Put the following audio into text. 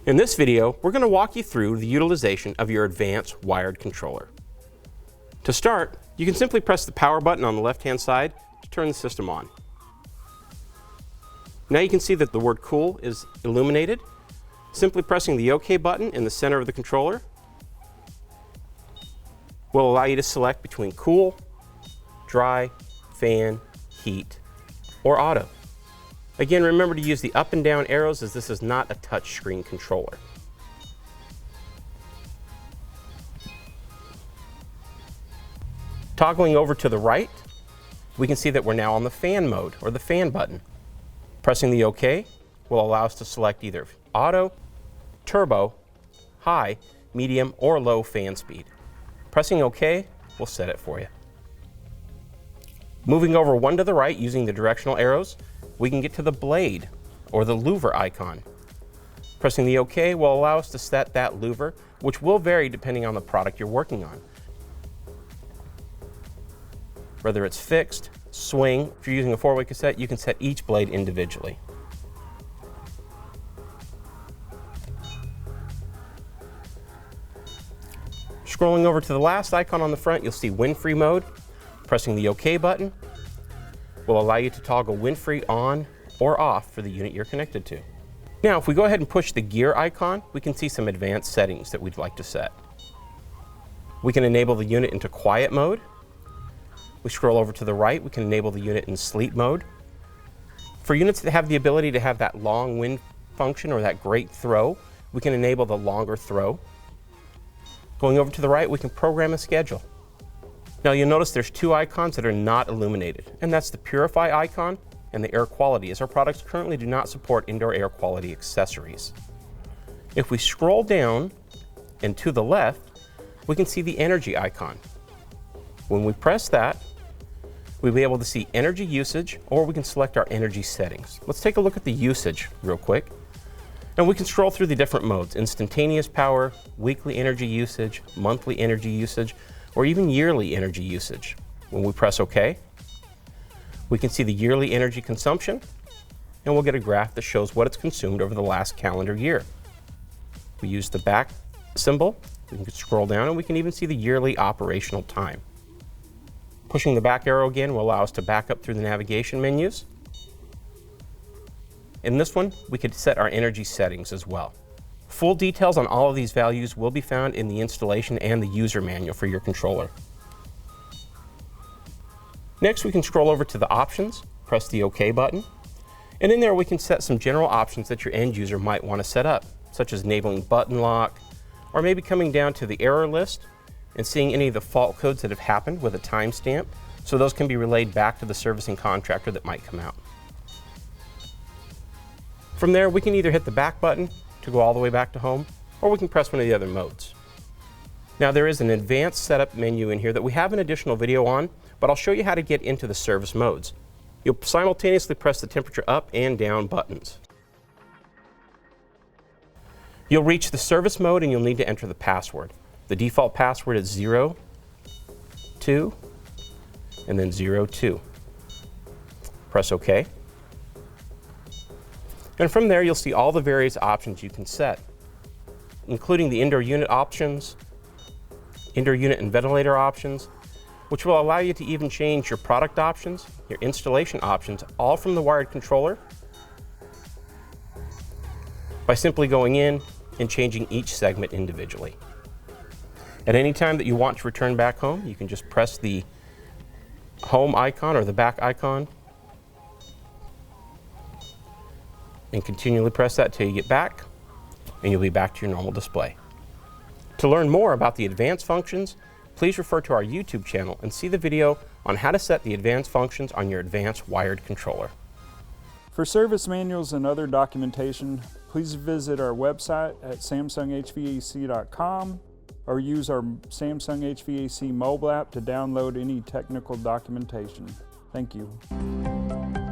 In this video, we're going to walk you through the utilization of your advanced wired controller. To start, you can simply press the power button on the left-hand side to turn the system on. Now you can see that the word cool is illuminated. Simply pressing the OK button in the center of the controller will allow you to select between cool, dry, fan, heat, or auto. Again, remember to use the up and down arrows as this is not a touchscreen controller. Toggling over to the right, we can see that we're now on the fan mode, or the fan button. Pressing the OK will allow us to select either auto, turbo, high, medium, or low fan speed. Pressing OK will set it for you. Moving over one to the right using the directional arrows, we can get to the blade, or the louver icon. Pressing the OK will allow us to set that louver, which will vary depending on the product you're working on. Whether it's fixed, swing, if you're using a 4-way cassette, you can set each blade individually. Scrolling over to the last icon on the front, you'll see Winfree Mode. Pressing the OK button will allow you to toggle Winfree on or off for the unit you're connected to. Now, if we go ahead and push the gear icon, we can see some advanced settings that we'd like to set. We can enable the unit into quiet mode. We scroll over to the right, we can enable the unit in sleep mode. For units that have the ability to have that long wind function or that great throw, we can enable the longer throw. Going over to the right, we can program a schedule. Now you'll notice there's two icons that are not illuminated, and that's the Purify icon and the Air Quality, as our products currently do not support indoor air quality accessories. If we scroll down and to the left, we can see the Energy icon. When we press that, we'll be able to see energy usage, or we can select our energy settings. Let's take a look at the usage real quick. And we can scroll through the different modes: instantaneous power, weekly energy usage, monthly energy usage, or even yearly energy usage. When we press OK, we can see the yearly energy consumption, and we'll get a graph that shows what it's consumed over the last calendar year. We use the back symbol, we can scroll down, and we can even see the yearly operational time. Pushing the back arrow again will allow us to back up through the navigation menus. In this one, we could set our energy settings as well. Full details on all of these values will be found in the installation and the user manual for your controller. Next, we can scroll over to the options, press the OK button, and in there we can set some general options that your end user might want to set up, such as enabling button lock, or maybe coming down to the error list and seeing any of the fault codes that have happened with a timestamp, so those can be relayed back to the servicing contractor that might come out. From there, we can either hit the back button to go all the way back to home, or we can press one of the other modes. Now, there is an advanced setup menu in here that we have an additional video on, but I'll show you how to get into the service modes. You'll simultaneously press the temperature up and down buttons. You'll reach the service mode and you'll need to enter the password. The default password is 0, 2, and then 0, 2. Press OK. And from there, you'll see all the various options you can set, including the indoor unit options, indoor unit and ventilator options, which will allow you to even change your product options, your installation options, all from the wired controller by simply going in and changing each segment individually. At any time that you want to return back home, you can just press the home icon or the back icon and continually press that till you get back, and you'll be back to your normal display. To learn more about the advanced functions, please refer to our YouTube channel and see the video on how to set the advanced functions on your advanced wired controller. For service manuals and other documentation, please visit our website at samsunghvac.com or use our Samsung HVAC mobile app to download any technical documentation. Thank you.